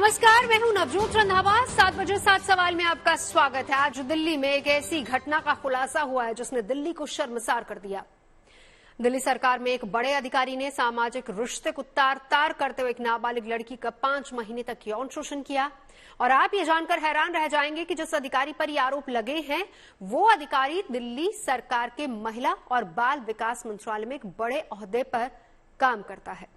नमस्कार, मैं हूं नवजोत रंधावा। 7 बजे 7 सवाल में आपका स्वागत है। आज दिल्ली में एक ऐसी घटना का खुलासा हुआ है जिसने दिल्ली को शर्मसार कर दिया। दिल्ली सरकार में एक बड़े अधिकारी ने सामाजिक रिश्ते को तार करते हुए एक नाबालिग लड़की का 5 महीने तक यौन शोषण किया। और आप ये जानकर हैरान रह जाएंगे कि जिस अधिकारी पर ये आरोप लगे हैं वो अधिकारी दिल्ली सरकार के महिला और बाल विकास मंत्रालय में एक बड़े ओहदे पर काम करता है।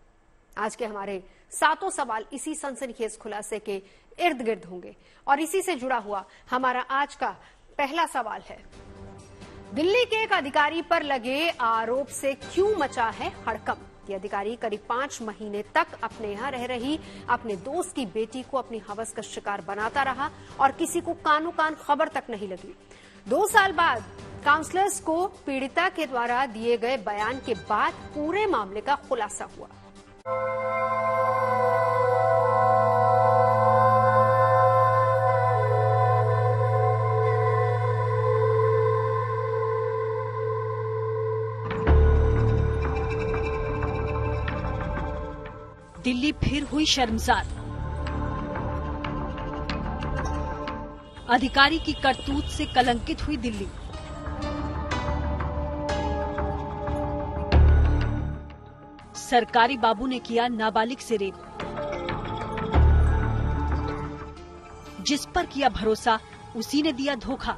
आज के हमारे 7 सवाल इसी सनसनीखेज खुलासे के इर्द गिर्द होंगे और इसी से जुड़ा हुआ हमारा आज का पहला सवाल है, दिल्ली के एक अधिकारी पर लगे आरोप से क्यों मचा है हड़कंप। ये अधिकारी करीब 5 महीने तक अपने यहां रह रही अपने दोस्त की बेटी को अपनी हवस का शिकार बनाता रहा और किसी को कानो कान खबर तक नहीं लगी। 2 साल बाद काउंसलर्स को पीड़िता के द्वारा दिए गए बयान के बाद पूरे मामले का खुलासा हुआ। दिल्ली फिर हुई शर्मसार। अधिकारी की करतूत से कलंकित हुई दिल्ली। सरकारी बाबू ने किया नाबालिग से रेप। जिस पर किया भरोसा उसी ने दिया धोखा।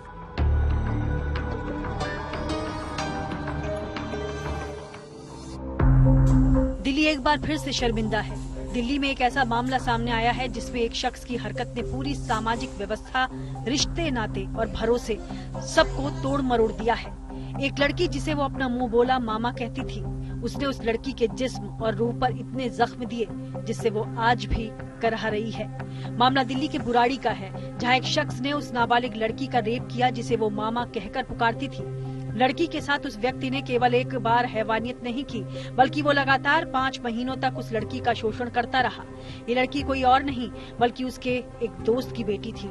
दिल्ली एक बार फिर से शर्मिंदा है। दिल्ली में एक ऐसा मामला सामने आया है जिसमें एक शख्स की हरकत ने पूरी सामाजिक व्यवस्था, रिश्ते नाते और भरोसे सबको तोड़ मरोड़ दिया है। एक लड़की जिसे वो अपना मुंह बोला मामा कहती थी, उसने उस लड़की के जिस्म और रूह पर इतने जख्म दिए जिससे वो आज भी करहा रही है। मामला दिल्ली के बुराड़ी का है, जहां एक शख्स ने उस नाबालिग लड़की का रेप किया जिसे वो मामा कहकर पुकारती थी। लड़की के साथ उस व्यक्ति ने केवल एक बार हैवानियत नहीं की, बल्कि वो लगातार 5 महीनों तक उस लड़की का शोषण करता रहा। ये लड़की कोई और नहीं बल्कि उसके एक दोस्त की बेटी थी।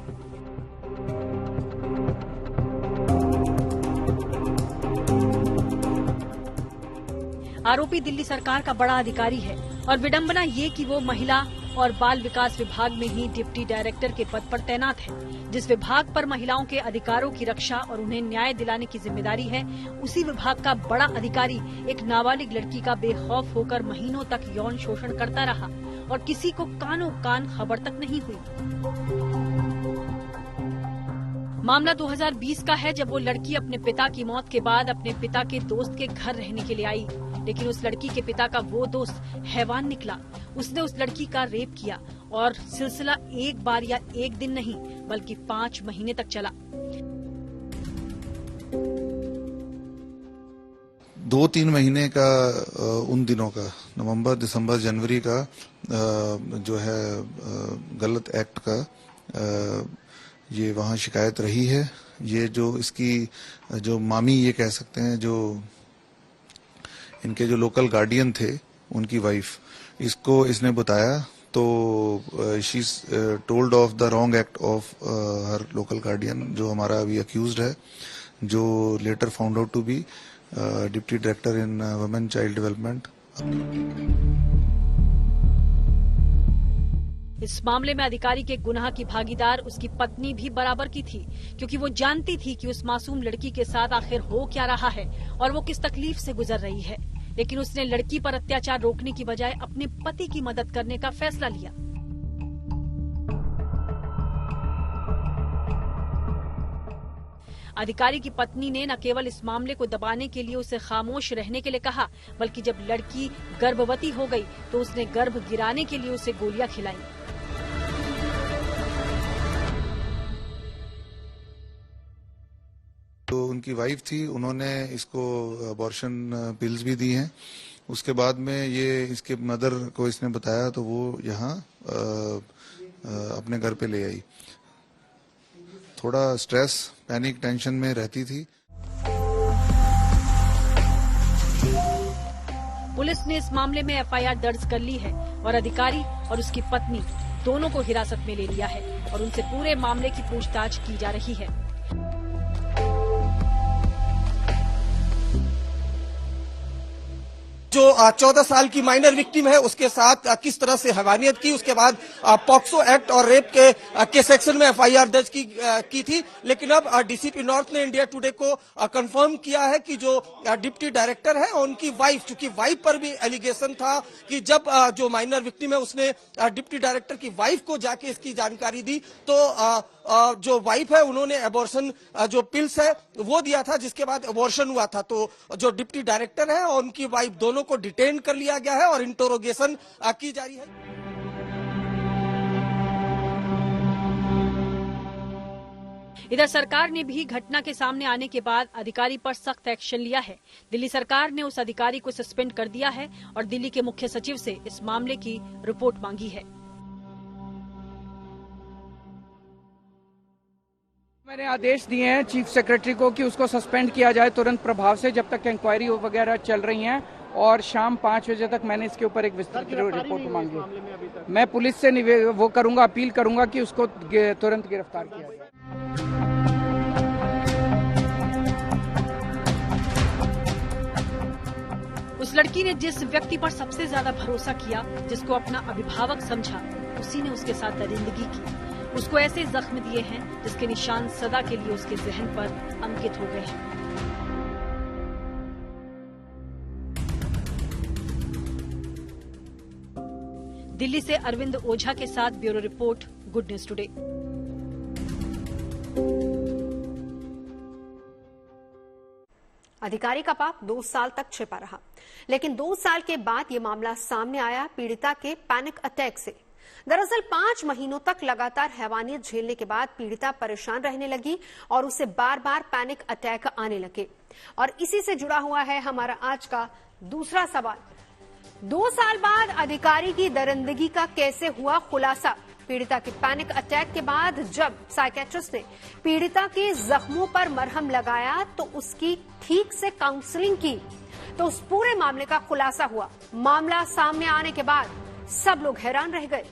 आरोपी दिल्ली सरकार का बड़ा अधिकारी है और विडंबना ये कि वो महिला और बाल विकास विभाग में ही डिप्टी डायरेक्टर के पद पर तैनात है। जिस विभाग पर महिलाओं के अधिकारों की रक्षा और उन्हें न्याय दिलाने की जिम्मेदारी है, उसी विभाग का बड़ा अधिकारी एक नाबालिग लड़की का बेखौफ होकर महीनों तक यौन शोषण करता रहा और किसी को कानों कान खबर तक नहीं हुई। मामला 2020 का है, जब वो लड़की अपने पिता की मौत के बाद अपने पिता के दोस्त के घर रहने के लिए आई। लेकिन उस लड़की के पिता का वो दोस्त हैवान निकला। उसने उस लड़की का रेप किया और सिलसिला एक बार या एक दिन नहीं बल्कि 5 महीने तक चला। 2-3 महीने का उन दिनों का नवंबर, दिसंबर, जनवरी का जो है गलत एक्ट का ये वहाँ शिकायत रही है। ये जो इसकी जो मामी ये कह सकते हैं, जो इनके जो लोकल गार्डियन थे उनकी वाइफ, इसको इसने बताया तो she told of the wrong act of her local guardian, जो हमारा अभी अक्यूज्ड है, जो later found out to be deputy director in women child development. इस मामले में अधिकारी के गुनाह की भागीदार उसकी पत्नी भी बराबर की थी, क्योंकि वो जानती थी कि उस मासूम लड़की के साथ आखिर हो क्या रहा है और वो किस तकलीफ से गुजर रही है। लेकिन उसने लड़की पर अत्याचार रोकने की बजाय अपने पति की मदद करने का फैसला लिया। अधिकारी की पत्नी ने न केवल इस मामले को दबाने के लिए उसे खामोश रहने के लिए कहा, बल्कि जब लड़की गर्भवती हो गई तो उसने गर्भ गिराने के लिए उसे गोलियां खिलाई। तो उनकी वाइफ थी, उन्होंने इसको अबॉर्शन पिल्स भी दी हैं। उसके बाद में ये इसके मदर को इसने बताया तो वो यहाँ अपने घर पे ले आई। थोड़ा स्ट्रेस, पैनिक, टेंशन में रहती थी। पुलिस ने इस मामले में एफआईआर दर्ज कर ली है और अधिकारी और उसकी पत्नी दोनों को हिरासत में ले लिया है और उनसे पूरे मामले की पूछताछ की जा रही है। जो 14 साल की माइनर विक्टिम है उसके साथ किस तरह से हैवानियत की, उसके बाद पॉक्सो एक्ट और रेप के सेक्शन में एफआईआर दर्ज की थी। लेकिन अब डीसीपी नॉर्थ ने इंडिया टुडे को कंफर्म किया है कि जो डिप्टी डायरेक्टर है और उनकी वाइफ, चूंकि वाइफ पर भी एलिगेशन था कि जब जो माइनर विक्टिम है उसने डिप्टी डायरेक्टर की वाइफ को जाके इसकी जानकारी दी तो जो वाइफ है उन्होंने एबॉर्शन जो पिल्स है वो दिया था, जिसके बाद एबॉर्शन हुआ था। तो जो डिप्टी डायरेक्टर है और उनकी वाइफ दोनों को डिटेन कर लिया गया है और इंटरोगेशन की जा रही है। इधर सरकार ने भी घटना के सामने आने के बाद अधिकारी पर सख्त एक्शन लिया है। दिल्ली सरकार ने उस अधिकारी को सस्पेंड कर दिया है और दिल्ली के मुख्य सचिव से इस मामले की रिपोर्ट मांगी है। मैंने आदेश दिए हैं चीफ सेक्रेटरी को कि उसको सस्पेंड किया जाए तुरंत प्रभाव से, जब तक इंक्वायरी वगैरह चल रही हैं, और शाम 5 बजे तक मैंने इसके ऊपर एक विस्तृत रिपोर्ट मांगी। मैं पुलिस से वो करूंगा, अपील करूंगा कि उसको तुरंत गिरफ्तार किया जाए। उस लड़की ने जिस व्यक्ति पर सबसे ज्यादा भरोसा किया, जिसको अपना अभिभावक समझा, उसी ने उसके साथ दरिंदगी की। उसको ऐसे जख्म दिए हैं जिसके निशान सदा के लिए उसके जहन पर अंकित हो गए हैं। दिल्ली से अरविंद ओझा के साथ bureau report, good news today. अधिकारी का पाप 2 साल तक छिपा रहा, लेकिन 2 साल के बाद ये मामला सामने आया पीड़िता के पैनिक अटैक से। दरअसल 5 महीनों तक लगातार हैवानियत झेलने के बाद पीड़िता परेशान रहने लगी और उसे बार बार पैनिक अटैक आने लगे। और इसी से जुड़ा हुआ है हमारा आज का दूसरा सवाल। 2 साल बाद अधिकारी की दरिंदगी का कैसे हुआ खुलासा? पीड़िता के पैनिक अटैक के बाद जब साइकेट्रिस्ट ने पीड़िता के जख्मों पर मरहम लगाया तो उसकी ठीक से काउंसलिंग की तो उस पूरे मामले का खुलासा हुआ। मामला सामने आने के बाद सब लोग हैरान रह गए।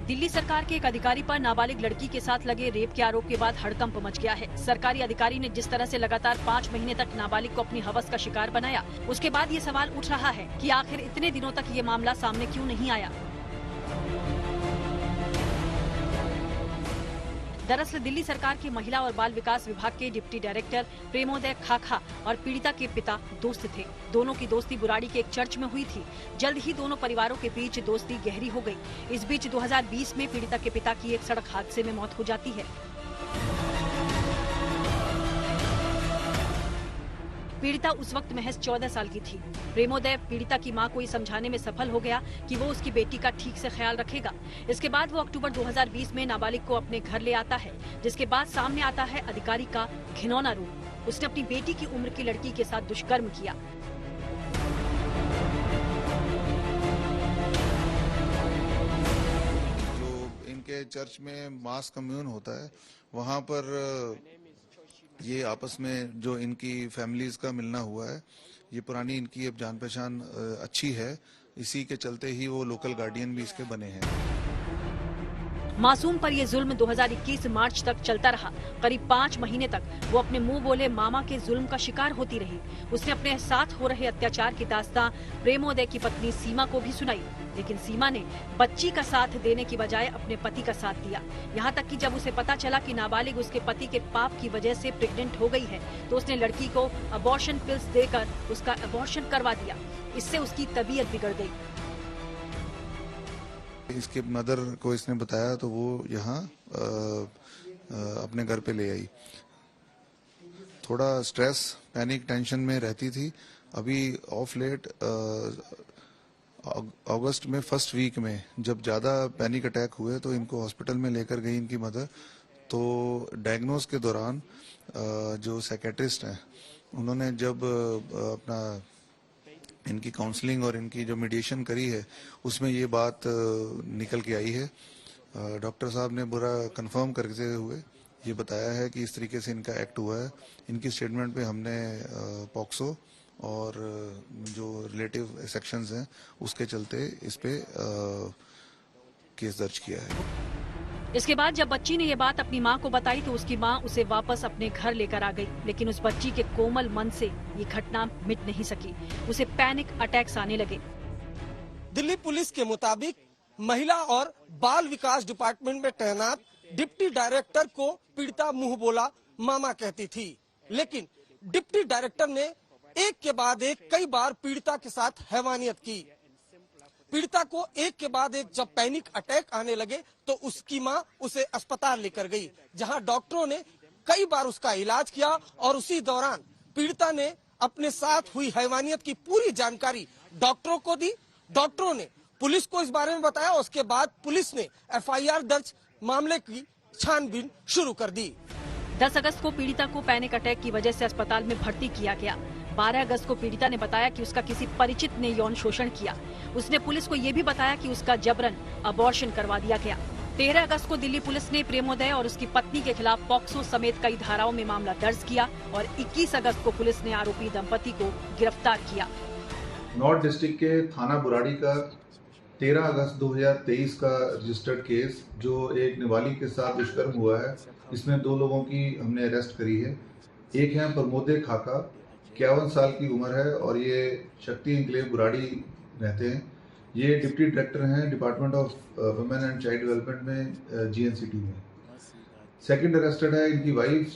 दिल्ली सरकार के एक अधिकारी पर नाबालिग लड़की के साथ लगे रेप के आरोप के बाद हड़कंप मच गया है। सरकारी अधिकारी ने जिस तरह से लगातार 5 महीने तक नाबालिग को अपनी हवस का शिकार बनाया, उसके बाद ये सवाल उठ रहा है कि आखिर इतने दिनों तक ये मामला सामने क्यों नहीं आया। दरअसल दिल्ली सरकार के महिला और बाल विकास विभाग के डिप्टी डायरेक्टर प्रेमोदय खाखा और पीड़िता के पिता दोस्त थे। दोनों की दोस्ती बुराड़ी के एक चर्च में हुई थी। जल्द ही दोनों परिवारों के बीच दोस्ती गहरी हो गई। इस बीच 2020 में पीड़िता के पिता की एक सड़क हादसे में मौत हो जाती है। पीड़िता उस वक्त महज 14 साल की थी। प्रेमोदय पीड़िता की मां को ये समझाने में सफल हो गया कि वो उसकी बेटी का ठीक से ख्याल रखेगा। इसके बाद वो अक्टूबर 2020 में नाबालिग को अपने घर ले आता है, जिसके बाद सामने आता है अधिकारी का घिनौना रूप। उसने अपनी बेटी की उम्र की लड़की के साथ दुष्कर्म किया। जो इनके चर्च में मास कम्यून होता है, वहाँ पर ये आपस में जो इनकी फैमिलीज का मिलना हुआ है, ये पुरानी इनकी अब जान पहचान अच्छी है। इसी के चलते ही वो लोकल गार्डियन भी इसके बने हैं। मासूम पर यह जुल्म 2021 मार्च तक चलता रहा। करीब 5 महीने तक वो अपने मुंह बोले मामा के जुल्म का शिकार होती रही। उसने अपने साथ हो रहे अत्याचार की दास्तां प्रेमोदय की पत्नी सीमा को भी सुनाई, लेकिन सीमा ने बच्ची का साथ देने की बजाय अपने पति का साथ दिया। यहाँ तक कि जब उसे पता चला कि नाबालिग उसके पति के पाप की वजह से प्रेग्नेंट हो गई है, तो उसने लड़की को अबॉर्शन पिल्स देकर उसका अबॉर्शन करवा दिया। इससे उसकी तबीयत बिगड़ गई। इसके मदर को इसने बताया तो वो यहाँ अपने घर पे ले आई। थोड़ा स्ट्रेस, पैनिक, टेंशन में रहती थी। अभी ऑफ लेट अगस्त में फर्स्ट वीक में जब ज़्यादा पैनिक अटैक हुए तो इनको हॉस्पिटल में लेकर गई इनकी मदर। तो डायग्नोस के दौरान जो साइकेट्रिस्ट हैं उन्होंने जब अपना इनकी काउंसलिंग और इनकी जो मीडिएशन करी है उसमें ये बात निकल के आई है। डॉक्टर साहब ने पूरा कंफर्म करते हुए ये बताया है कि इस तरीके से इनका एक्ट हुआ है। इनकी स्टेटमेंट पे हमने पॉक्सो और जो रिलेटिव सेक्शंस हैं उसके चलते इस पे केस दर्ज किया है। इसके बाद जब बच्ची ने ये बात अपनी मां को बताई तो उसकी मां उसे वापस अपने घर लेकर आ गई, लेकिन उस बच्ची के कोमल मन से ये घटना मिट नहीं सकी। उसे पैनिक अटैक्स आने लगे। दिल्ली पुलिस के मुताबिक महिला और बाल विकास डिपार्टमेंट में तैनात डिप्टी डायरेक्टर को पीड़िता मुंह बोला मामा कहती थी, लेकिन डिप्टी डायरेक्टर ने एक के बाद एक कई बार पीड़िता के साथ हैवानियत की। पीड़िता को एक के बाद एक जब पैनिक अटैक आने लगे तो उसकी मां उसे अस्पताल लेकर गई, जहां डॉक्टरों ने कई बार उसका इलाज किया और उसी दौरान पीड़िता ने अपने साथ हुई हैवानियत की पूरी जानकारी डॉक्टरों को दी। डॉक्टरों ने पुलिस को इस बारे में बताया। उसके बाद पुलिस ने एफआईआर दर्ज मामले की छानबीन शुरू कर दी। 10 अगस्त को पीड़िता को पैनिक अटैक की वजह से अस्पताल में भर्ती किया गया। 12 अगस्त को पीड़िता ने बताया कि उसका किसी परिचित ने यौन शोषण किया। उसने पुलिस को ये भी बताया कि उसका जबरन अबॉर्शन करवा दिया गया। 13 अगस्त को दिल्ली पुलिस ने प्रेमोदय और उसकी पत्नी के खिलाफ पॉक्सो समेत कई धाराओं में मामला दर्ज किया और 21 अगस्त को पुलिस ने आरोपी दंपति को गिरफ्तार किया। नॉर्थ डिस्ट्रिक्ट के थाना बुराड़ी का 13 अगस्त 2023 का रजिस्टर्ड केस, जो एक नाबालिग के साथ दुष्कर्म हुआ है, इसमें 2 लोगों की हमने अरेस्ट करी है। एक है प्रमोदय खाका, 51 साल की उम्र है और ये शक्ति इंक्लेव बुराड़ी रहते हैं। ये डिप्टी डायरेक्टर हैं department of women and child development में जीएनसीटी में। सेकंड अरेस्टेड है इनकी वाइफ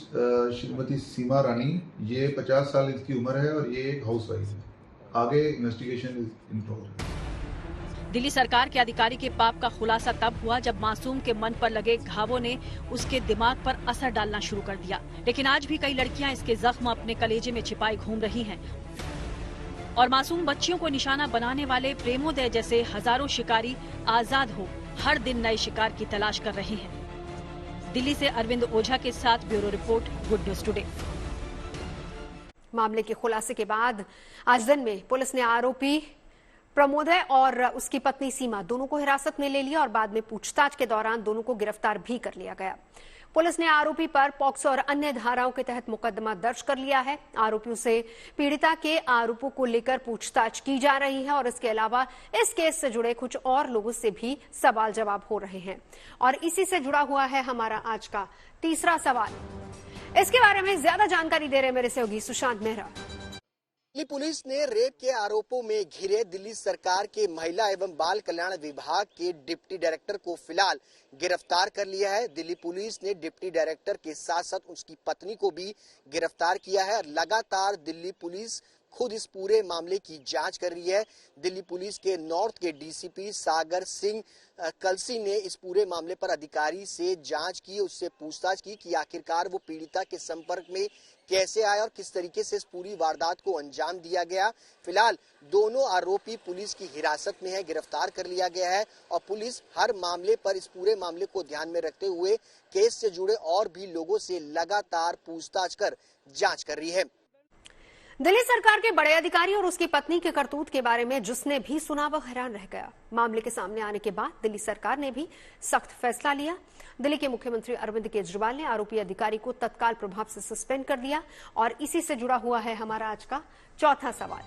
श्रीमती सीमा रानी, ये 50 साल इसकी उम्र है और ये एक हाउस वाइफ है। आगे इन्वेस्टिगेशन इन प्रोग्रेस। दिल्ली सरकार के अधिकारी के पाप का खुलासा तब हुआ जब मासूम के मन पर लगे घावों ने उसके दिमाग पर असर डालना शुरू कर दिया। लेकिन आज भी कई लड़कियां इसके जख्म अपने कलेजे में छिपाए घूम रही हैं और मासूम बच्चियों को निशाना बनाने वाले प्रेमोदय जैसे हजारों शिकारी आजाद हो हर दिन नए शिकार की तलाश कर रहे हैं। दिल्ली से अरविंद ओझा के साथ bureau report, good news today. मामले के खुलासे के बाद आज दिन में पुलिस ने आरोपी प्रमोदय और उसकी पत्नी सीमा दोनों को हिरासत में ले लिया और बाद में पूछताछ के दौरान दोनों को गिरफ्तार भी कर लिया गया। पुलिस ने आरोपी पर पॉक्सो और अन्य धाराओं के तहत मुकदमा दर्ज कर लिया है। आरोपियों से पीड़िता के आरोपों को लेकर पूछताछ की जा रही है और इसके अलावा इस केस से जुड़े कुछ और लोगों से भी सवाल जवाब हो रहे हैं। और इसी से जुड़ा हुआ है हमारा आज का तीसरा सवाल। इसके बारे में ज्यादा जानकारी दे रहे मेरे सहयोगी सुशांत मेहरा। दिल्ली पुलिस ने रेप के आरोपों में घिरे दिल्ली सरकार के महिला एवं बाल कल्याण विभाग के डिप्टी डायरेक्टर को फिलहाल गिरफ्तार कर लिया है। दिल्ली पुलिस ने डिप्टी डायरेक्टर के साथ साथ उसकी पत्नी को भी गिरफ्तार किया है। लगातार दिल्ली पुलिस खुद इस पूरे मामले की जांच कर रही है। दिल्ली पुलिस के नॉर्थ के डीसीपी सागर सिंह कलसी ने इस पूरे मामले पर अधिकारी से जांच की, उससे पूछताछ की कि आखिरकार वो पीड़िता के संपर्क में कैसे आया और किस तरीके से इस पूरी वारदात को अंजाम दिया गया। फिलहाल दोनों आरोपी पुलिस की हिरासत में है, गिरफ्तार कर लिया गया है और पुलिस हर मामले पर इस पूरे मामले को ध्यान में रखते हुए केस से जुड़े और भी लोगों से लगातार पूछताछ कर जांच कर रही है। दिल्ली सरकार के बड़े अधिकारी और उसकी पत्नी के करतूत के बारे में जिसने भी सुना वह हैरान रह गया। मामले के सामने आने के बाद दिल्ली सरकार ने भी सख्त फैसला लिया। दिल्ली के मुख्यमंत्री अरविंद केजरीवाल ने आरोपी अधिकारी को तत्काल प्रभाव से सस्पेंड कर दिया और इसी से जुड़ा हुआ है हमारा आज का चौथा सवाल।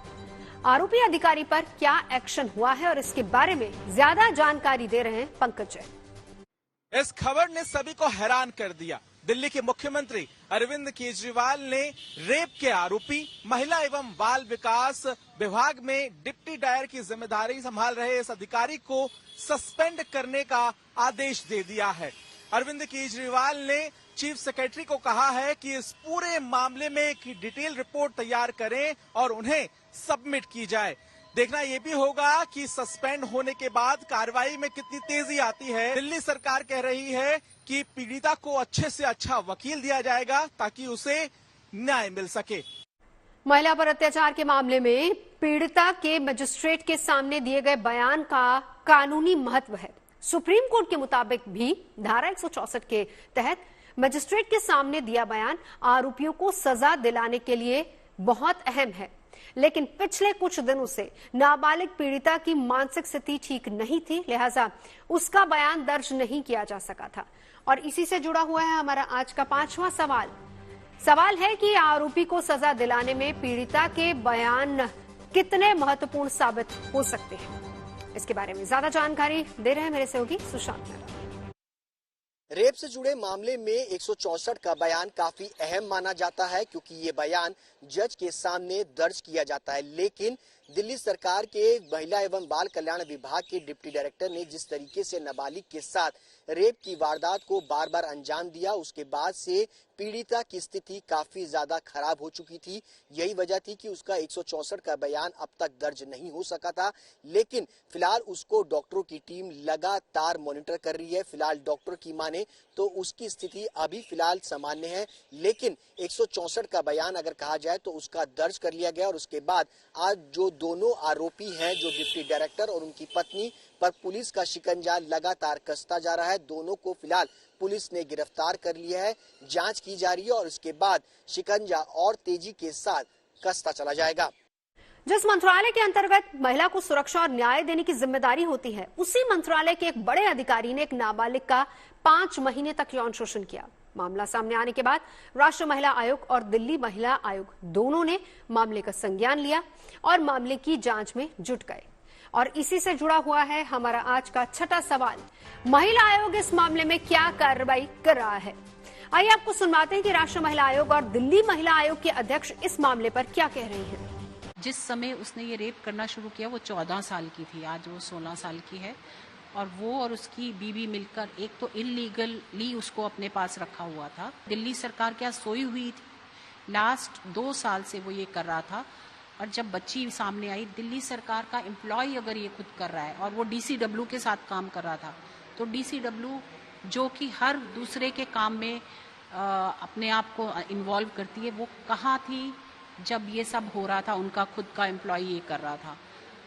आरोपी अधिकारी पर क्या एक्शन हुआ है और इसके बारे में ज्यादा जानकारी दे रहे हैं पंकज जैन। इस खबर ने सभी को हैरान कर दिया। दिल्ली के मुख्यमंत्री अरविंद केजरीवाल ने रेप के आरोपी महिला एवं बाल विकास विभाग में डिप्टी डायरेक्टर की जिम्मेदारी संभाल रहे इस अधिकारी को सस्पेंड करने का आदेश दे दिया है। अरविंद केजरीवाल ने चीफ सेक्रेटरी को कहा है कि इस पूरे मामले में एक डिटेल रिपोर्ट तैयार करें और उन्हें सबमिट की जाए। देखना यह भी होगा कि सस्पेंड होने के बाद कार्रवाई में कितनी तेजी आती है। दिल्ली सरकार कह रही है कि पीड़िता को अच्छे से अच्छा वकील दिया जाएगा ताकि उसे न्याय मिल सके। महिला पर अत्याचार के मामले में पीड़िता के मजिस्ट्रेट के सामने दिए गए बयान का कानूनी महत्व है। सुप्रीम कोर्ट के मुताबिक भी धारा 164 के तहत मजिस्ट्रेट के सामने दिया बयान आरोपियों को सजा दिलाने के लिए बहुत अहम है। लेकिन पिछले कुछ दिनों से नाबालिग पीड़िता की मानसिक स्थिति ठीक नहीं थी, लिहाजा उसका बयान दर्ज नहीं किया जा सका था। और इसी से जुड़ा हुआ है हमारा आज का पांचवा सवाल। सवाल है कि आरोपी को सजा दिलाने में पीड़िता के बयान कितने महत्वपूर्ण साबित हो सकते हैं। इसके बारे में ज्यादा जानकारी दे रहे हैं मेरे सहयोगी सुशांत मेहरा। रेप से जुड़े मामले में 164 का बयान काफी अहम माना जाता है, क्योंकि ये बयान जज के सामने दर्ज किया जाता है। लेकिन दिल्ली सरकार के महिला एवं बाल कल्याण विभाग के डिप्टी डायरेक्टर ने जिस तरीके से नाबालिग के साथ रेप की वारदात को बार बार अंजाम दिया, उसके बाद से पीड़िता की स्थिति काफी ज्यादा खराब हो चुकी थी। यही वजह थी कि उसका 164 का बयान अब तक दर्ज नहीं हो सका था। लेकिन फिलहाल उसको डॉक्टरों की टीम लगातार मॉनिटर कर रही है। फिलहाल डॉक्टर की माने तो उसकी स्थिति अभी फिलहाल सामान्य है, लेकिन 164 का बयान अगर कहा जाए तो उसका दर्ज कर लिया गया। और उसके बाद आज जो दोनों आरोपी हैं, जो डिप्टी डायरेक्टर और उनकी पत्नी, पर पुलिस का शिकंजा लगातार कसता जा रहा है। दोनों को फिलहाल पुलिस ने गिरफ्तार कर लिया है, जांच की जा रही है और उसके बाद शिकंजा और तेजी के साथ कसता चला जाएगा। जिस मंत्रालय के अंतर्गत महिला को सुरक्षा और न्याय देने की जिम्मेदारी होती है, उसी मंत्रालय के एक बड़े अधिकारी ने एक नाबालिग का 5 महीने तक यौन शोषण किया। मामला सामने आने के बाद राष्ट्रीय महिला आयोग और दिल्ली महिला आयोग दोनों ने मामले का संज्ञान लिया और मामले की जांच में जुट गए। और इसी से जुड़ा हुआ है हमारा आज का छठा सवाल, महिला आयोग इस मामले में क्या कार्रवाई कर रहा है। आइए आपको सुनवाते हैं कि राष्ट्रीय महिला आयोग और दिल्ली महिला आयोग के अध्यक्ष इस मामले पर क्या कह रही हैं। जिस समय उसने ये रेप करना शुरू किया वो 14 साल की थी, आज वो 16 साल की है। और वो और उसकी बीवी मिलकर एक तो इलीगली उसको अपने पास रखा हुआ था। दिल्ली सरकार क्या सोई हुई थी, लास्ट 2 साल से वो ये कर रहा था। और जब बच्ची सामने आई, दिल्ली सरकार का एम्प्लॉय अगर ये खुद कर रहा है और वो DCW के साथ काम कर रहा था, तो DCW जो कि हर दूसरे के काम में अपने आप को इन्वॉल्व करती है, वो कहाँ थी जब ये सब हो रहा था, उनका खुद का एम्प्लॉय ये कर रहा था।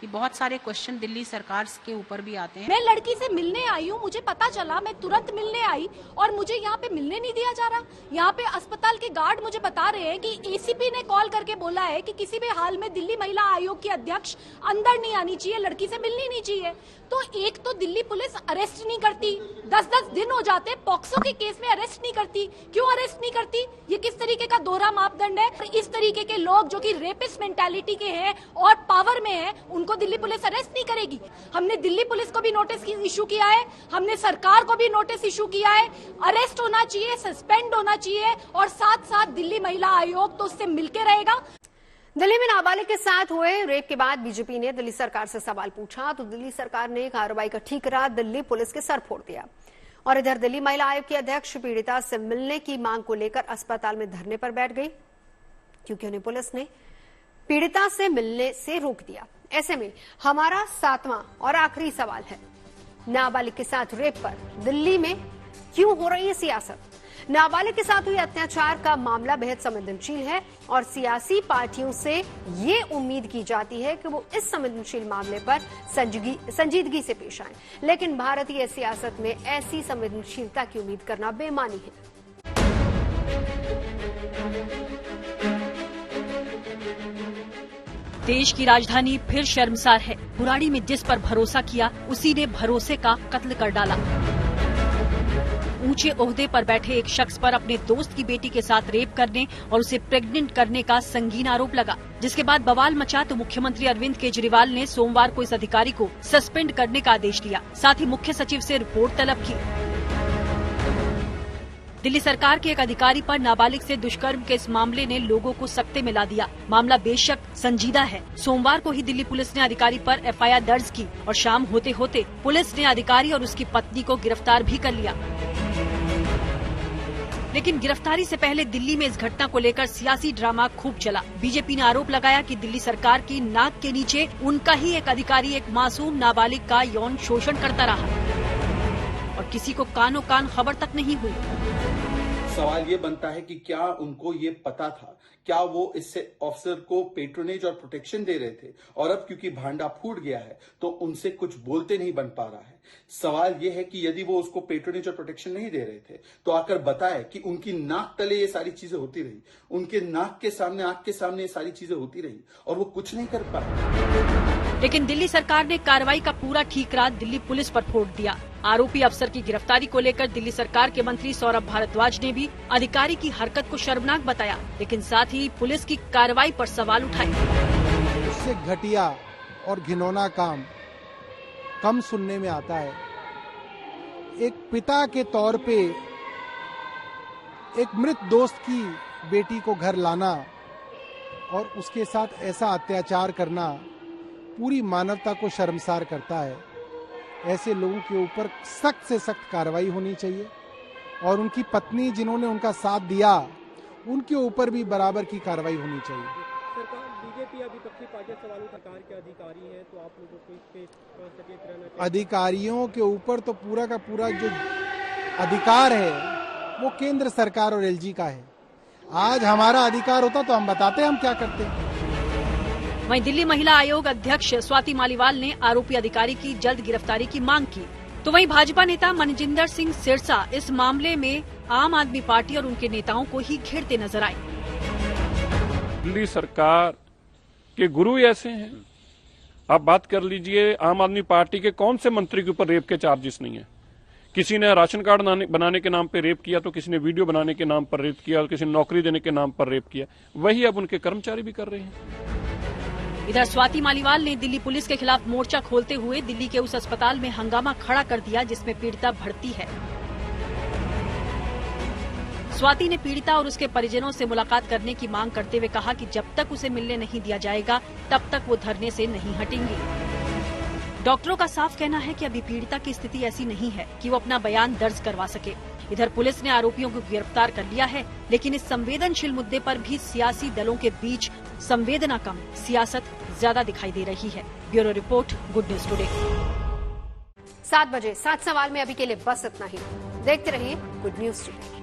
ये बहुत सारे क्वेश्चन दिल्ली सरकार के ऊपर भी आते हैं। मैं लड़की से मिलने आई हूँ, मुझे पता चला, मैं तुरंत मिलने आई और मुझे यहाँ पे मिलने नहीं दिया जा रहा। यहाँ पे अस्पताल के गार्ड मुझे बता रहे हैं कि ACP ने कॉल करके बोला है कि किसी भी हाल में दिल्ली महिला आयोग की अध्यक्ष अंदर नहीं आनी चाहिए, लड़की से मिलनी नहीं चाहिए। तो एक तो दिल्ली पुलिस अरेस्ट नहीं करती, 10-10 दिन हो जाते, पॉक्सो के केस में अरेस्ट नहीं करती। क्यों अरेस्ट नहीं करती? ये किस तरीके का दोहरा मापदंड है? इस तरीके के लोग जो कि रेपिस्ट मेंटालिटी के हैं और पावर में हैं, उनको दिल्ली पुलिस अरेस्ट नहीं करेगी। हमने दिल्ली पुलिस को भी नोटिस इशू किया है, हमने सरकार को भी नोटिस इशू किया है। अरेस्ट होना चाहिए, सस्पेंड होना चाहिए और साथ साथ दिल्ली महिला आयोग तो उससे मिलके रहेगा। दिल्ली में नाबालिग के साथ हुए रेप के बाद बीजेपी ने दिल्ली सरकार से सवाल पूछा, तो दिल्ली सरकार ने कार्रवाई का ठीकरा दिल्ली पुलिस के सर फोड़ दिया। और इधर दिल्ली महिला आयोग की अध्यक्ष पीड़िता से मिलने की मांग को लेकर अस्पताल में धरने पर बैठ गई, क्योंकि उन्हें पुलिस ने पीड़िता से मिलने से रोक दिया। ऐसे में हमारा 7वां और आखिरी सवाल है, नाबालिग के साथ रेप पर दिल्ली में क्यों हो रही है सियासत। नाबालिग के साथ हुए अत्याचार का मामला बेहद संवेदनशील है और सियासी पार्टियों से ये उम्मीद की जाती है कि वो इस संवेदनशील मामले पर संजीदगी से पेश आएं। लेकिन भारतीय सियासत में ऐसी संवेदनशीलता की उम्मीद करना बेमानी है। देश की राजधानी फिर शर्मसार है। बुराड़ी में जिस पर भरोसा किया, उसी ने भरोसे का कत्ल कर डाला। ऊंचे ओहदे पर बैठे एक शख्स पर अपने दोस्त की बेटी के साथ रेप करने और उसे प्रेग्नेंट करने का संगीन आरोप लगा, जिसके बाद बवाल मचा तो मुख्यमंत्री अरविंद केजरीवाल ने सोमवार को इस अधिकारी को सस्पेंड करने का आदेश दिया। साथ ही मुख्य सचिव से रिपोर्ट तलब की। दिल्ली सरकार के एक अधिकारी पर नाबालिग से दुष्कर्म के इस मामले ने लोगों को सकते में ला दिया। मामला बेशक संजीदा है। सोमवार को ही दिल्ली पुलिस ने अधिकारी पर FIR दर्ज की और शाम होते होते पुलिस ने अधिकारी और उसकी पत्नी को गिरफ्तार भी कर लिया। लेकिन गिरफ्तारी से पहले दिल्ली में इस घटना को लेकर सियासी ड्रामा खूब चला। बीजेपी ने आरोप लगाया कि दिल्ली सरकार की नाक के नीचे उनका ही एक अधिकारी एक मासूम नाबालिग का यौन शोषण करता रहा और किसी को कानों कान खबर तक नहीं हुई। सवाल ये बनता है कि क्या उनको ये पता था, क्या वो इससे ऑफिसर को पेट्रोनेज और प्रोटेक्शन दे रहे थे, और अब क्योंकि भांडा फूट गया है तो उनसे कुछ बोलते नहीं बन पा रहा है। सवाल ये है कि यदि वो उसको पेट्रोनेज और प्रोटेक्शन नहीं दे रहे थे तो आकर बताए कि उनकी नाक तले ये सारी चीजें होती रही, उनके नाक के सामने, आंख के सामने ये सारी चीजें होती रही और वो कुछ नहीं कर पाए। लेकिन दिल्ली सरकार ने कार्रवाई का पूरा ठीकरा दिल्ली पुलिस पर फोड़ दिया। आरोपी अफसर की गिरफ्तारी को लेकर दिल्ली सरकार के मंत्री सौरभ भारद्वाज ने भी अधिकारी की हरकत को शर्मनाक बताया, लेकिन साथ ही पुलिस की कार्रवाई पर सवाल उठाए। इससे घटिया और घिनौना काम कम सुनने में आता है। एक पिता के तौर पे एक मृत दोस्त की बेटी को घर लाना और उसके साथ ऐसा अत्याचार करना पूरी मानवता को शर्मसार करता है। ऐसे लोगों के ऊपर सख्त से सख्त कार्रवाई होनी चाहिए और उनकी पत्नी जिन्होंने उनका साथ दिया उनके ऊपर भी बराबर की कार्रवाई होनी चाहिए। सरकार बीजेपी या विपक्षी पार्टी सवालों सरकार के अधिकारी हैं, तो आप लोगों को इस पे सचेत रहना चाहिए। अधिकारियों के ऊपर तो पूरा का पूरा जो अधिकार है वो केंद्र सरकार और एलजी का है। आज हमारा अधिकार होता तो हम बताते हम क्या करते हैं। वहीं दिल्ली महिला आयोग अध्यक्ष स्वाति मालीवाल ने आरोपी अधिकारी की जल्द गिरफ्तारी की मांग की। तो वहीं भाजपा नेता मनजिंदर सिंह सिरसा इस मामले में आम आदमी पार्टी और उनके नेताओं को ही घेरते नजर आए। दिल्ली सरकार के गुरु ऐसे हैं। आप बात कर लीजिए, आम आदमी पार्टी के कौन से मंत्री के ऊपर रेप के चार्जेस नहीं है? किसी ने राशन कार्ड बनाने के नाम पे रेप किया, तो किसी ने वीडियो बनाने के नाम पर रेप किया, और किसी ने नौकरी देने के नाम पर रेप किया। वही अब उनके कर्मचारी भी कर रहे हैं। इधर स्वाति मालीवाल ने दिल्ली पुलिस के खिलाफ मोर्चा खोलते हुए दिल्ली के उस अस्पताल में हंगामा खड़ा कर दिया जिसमें पीड़िता भर्ती है। स्वाति ने पीड़िता और उसके परिजनों से मुलाकात करने की मांग करते हुए कहा कि जब तक उसे मिलने नहीं दिया जाएगा तब तक वो धरने से नहीं हटेंगी। डॉक्टरों का साफ कहना है कि अभी पीड़िता की स्थिति ऐसी नहीं है कि वो अपना बयान दर्ज करवा सके। इधर पुलिस ने आरोपियों को गिरफ्तार कर लिया है, लेकिन इस संवेदनशील मुद्दे पर भी सियासी दलों के बीच संवेदना कम, सियासत ज्यादा दिखाई दे रही है। Bureau report, good news today. 7 बजे 7 सवाल में अभी के लिए बस इतना ही। देखते रहिए गुड न्यूज टुडे।